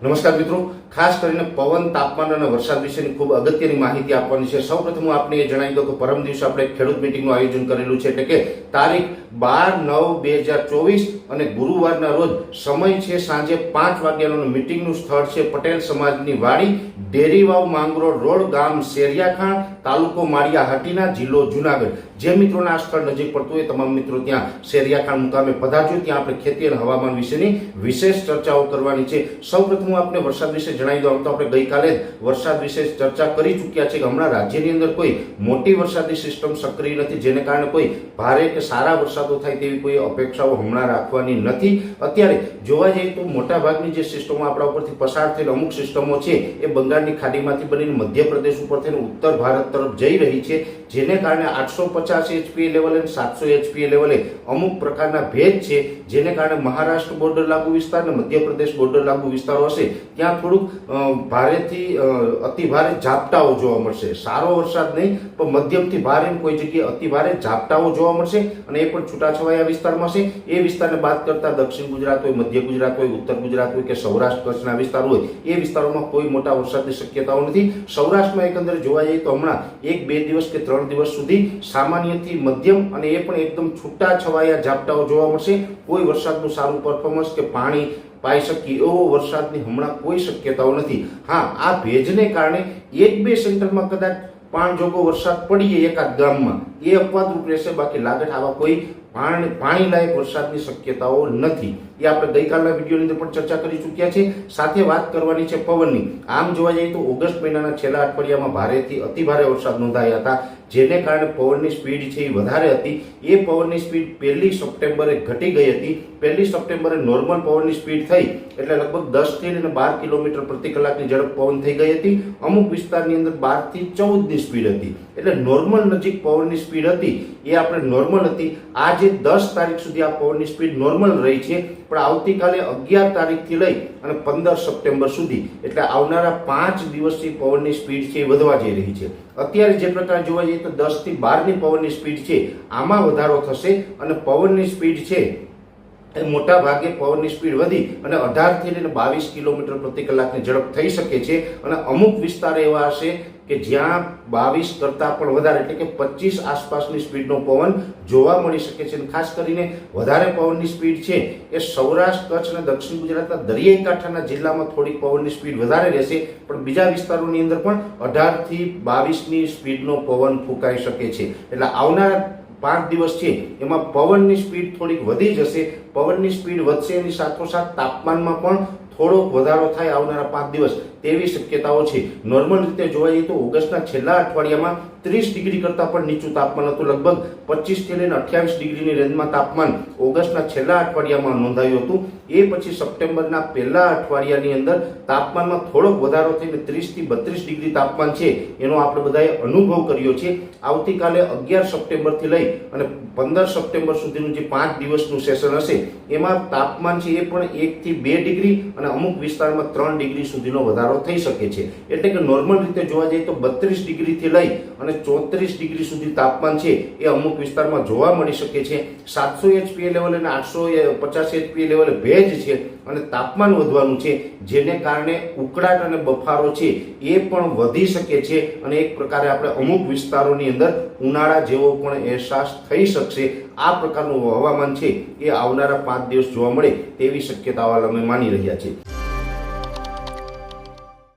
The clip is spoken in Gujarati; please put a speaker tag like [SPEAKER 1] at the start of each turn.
[SPEAKER 1] નમસ્કાર મિત્રો, ખાસ કરીને પવન, તાપમાન અને વરસાદ વિશેની ખૂબ અગત્યની માહિતી આપવાની છે। સૌપ્રથમ હું આપને એ જણાવી દઉં કે પરમ દિવસે આપણે ખેડૂત મીટિંગનું આયોજન કરેલું છે, એટલે કે તારીખ 12/9/2024 અને ગુરુવારના રોજ સમય છે સાંજે 5 વાગ્યાનો। મીટિંગનું સ્થળ છે પટેલ સમાજની વાડી, ડેરીવાવ માંગરોળ રોડ, ગામ શેરિયાખાણ, તાલુકો માળિયા હાટીના, જિલ્લો જુનાગઢ। જે મિત્રોને આ સ્થળ નજીક પડતું હોય તમામ મિત્રો ત્યાં શેરિયાખાણ મુકામે પધારજો। ત્યાં આપણે ખેતી અને હવામાન વિશેની વિશેષ ચર્ચાઓ કરવાની છે। સૌપ્રથમ હું આપને વરસાદ વિશે જણાવી દઉં તો આપણે ગઈકાલે વરસાદ વિશે ચર્ચા કરી ચૂક્યા છે કે હમણાં રાજ્યની અંદર કોઈ મોટી વરસાદી સિસ્ટમ સક્રિય નથી, જેને કારણે કોઈ ભારે કે સારા વરસાદો થાય તેવી કોઈ અપેક્ષાઓ હમણાં રાખવાની નથી। અત્યારે જોવા જઈએ તો મોટા ભાગની જે સિસ્ટમો આપણા ઉપરથી પસાર થયેલ અમુક સિસ્ટમો છે એ બંગાળની ખાડીમાંથી બનીને મધ્યપ્રદેશ ઉપર થઈને ઉત્તર ભારત તરફ જઈ રહી છે, જેને કારણે 850 HPA લેવલે અને 700 HPA લેવલે અમુક પ્રકારના ભેજ છે, જેને કારણે મહારાષ્ટ્ર બોર્ડર લાગુ વિસ્તાર અને મધ્યપ્રદેશ બોર્ડર લાગુ વિસ્તારો હશે ત્યાં થોડુંક ભારેથી અતિ ભારે ઝાપટાઓ જોવા મળશે। સારો વરસાદ નહીં પણ મધ્યમથી ભારે, કોઈ જગ્યાએ અતિ ભારે ઝાપટાઓ જોવા મળશે અને એ પણ છૂટાછવાયા વિસ્તારમાં છે। એ વિસ્તારને બાદ કરતા દક્ષિણ ગુજરાત હોય, મધ્ય ગુજરાત હોય, ઉત્તર ગુજરાત હોય કે સૌરાષ્ટ્ર કચ્છના વિસ્તાર હોય એ વિસ્તારોમાં કોઈ મોટા વરસાદની શક્યતાઓ નથી। સૌરાષ્ટ્રમાં એકંદરે જોવા જઈએ તો હમણાં 1-2 દિવસ કે 3 દિવસ સુધી સામાન્યથી મધ્યમ અને એ પણ એકદમ છૂટાછવાયા ઝાપટાઓ જોવા મળશે। કોઈ વરસાદનું સારું પરફોર્મન્સ કે પાણી પાઈ શકીએ એવો વરસાદની હમણાં કોઈ શક્યતાઓ નથી। હા, આ ભેજને કારણે 1-2 સેન્ટરમાં કદાચ પાણ જોગો વરસાદ પડીએ એકાદ ગામમાં એ અપવાદરૂપ રહેશે, બાકી લાગત આવા કોઈ પાણી લાયક વરસાદની શક્યતાઓ નથી। એ આપણે ગઈકાલના વિડીયોની અંદર પણ ચર્ચા કરી ચૂક્યા છે। સાથે વાત કરવાની છે પવનની। આમ જોવા જઈએ તો ઓગસ્ટ મહિનાના છેલ્લા અઠવાડિયામાં ભારેથી અતિ ભારે વરસાદ નોંધાયા હતા, જેને કારણે પવનની સ્પીડ છે એ વધારે હતી। એ પવનની સ્પીડ 1 સપ્ટેમ્બરે ઘટી ગઈ હતી। 1 સપ્ટેમ્બરે નોર્મલ પવનની સ્પીડ થઈ એટલે લગભગ 10 થી 12 કિલોમીટર પ્રતિ કલાકની ઝડપ પવન થઈ ગઈ હતી। અમુક વિસ્તારની અંદર 12 થી 14ની સ્પીડ હતી, એટલે નોર્મલ નજીક પવનની સ્પીડ હતી એ આપણે નોર્મલ હતી। આજે 10 તારીખ સુધી આ પવનની સ્પીડ નોર્મલ રહી છે, પણ આવતીકાલે 11 તારીખથી લઈ અને 15 સપ્ટેમ્બર સુધી એટલે આવનારા 5 દિવસથી પવનની સ્પીડ છે એ વધવા જઈ રહી છે। અત્યારે જે પ્રકારે જોવા જઈએ તો 10 થી 12ની પવનની સ્પીડ છે આમાં વધારો થશે અને પવનની સ્પીડ છે એ મોટા ભાગે પવનની સ્પીડ વધી અને 18 થી 22 કિલોમીટર પ્રતિ કલાકની ઝડપ થઈ શકે છે અને અમુક વિસ્તાર એવા હશે કે જ્યાં 22 કરતાં પણ વધારે એટલે કે 25 આસપાસની સ્પીડનો પવન જોવા મળી શકે છે। ખાસ કરીને વધારે પવનની સ્પીડ છે એ સૌરાષ્ટ્ર, કચ્છ અને દક્ષિણ ગુજરાતના દરિયાઈ કાંઠાના જિલ્લામાં થોડીક પવનની સ્પીડ વધારે રહેશે, પણ બીજા વિસ્તારોની અંદર પણ 18 થી 22ની સ્પીડનો પવન ફૂંકાઈ શકે છે। એટલે આવનારા 5 દિવસ છે એમાં પવનની સ્પીડ થોડીક વધી જશે। પવનની સ્પીડ વધશે એની સાથોસાથ તાપમાનમાં પણ થોડોક વધારો થાય આવનારા 5 દિવસ તેવી શક્યતાઓ છે। નોર્મલ રીતે જોવા જઈએ તો ઓગસ્ટના છેલ્લા અઠવાડિયામાં 30 ડિગ્રી કરતાં પણ નીચું તાપમાન હતું, લગભગ 25 થી 28 ડિગ્રીની રેન્જમાં તાપમાન ઓગસ્ટના છેલ્લા અઠવાડિયામાં નોંધાયું હતું। એ પછી સપ્ટેમ્બરના પહેલા અઠવાડિયાની અંદર તાપમાનમાં થોડોક વધારો થઈને 30 થી 32 ડિગ્રી તાપમાન છે એનો આપણે બધાએ અનુભવ કર્યો છે। આવતીકાલે 11 સપ્ટેમ્બરથી લઈ અને 15 સપ્ટેમ્બર સુધીનું જે 5 દિવસનું સેશન હશે એમાં તાપમાન છે એ પણ 1 થી 2 ડિગ્રી અને અમુક વિસ્તારમાં 3 ડિગ્રી સુધીનો વધારો થઈ શકે છે। એટલે કે નોર્મલ રીતે જોવા જઈએ તો 32 ડિગ્રીથી લઈ અને 34 ડિગ્રી સુધી તાપમાન છે એ અમુક વિસ્તારમાં જોવા મળી શકે છે। 700 HPA લેવલે અને 850 HPA લેવલે ભેજ છે અને તાપમાન વધવાનું છે, જેને કારણે ઉકળાટ અને બફારો છે એ પણ વધી શકે છે અને એક પ્રકારે આપણે અમુક વિસ્તારોની અંદર ઉનાળા જેવો પણ અહેસાસ થઈ શકશે। આ પ્રકારનું હવામાન છે એ આવનારા 5 દિવસ જોવા મળે તેવી શક્યતાઓ અમે માની રહ્યા છીએ।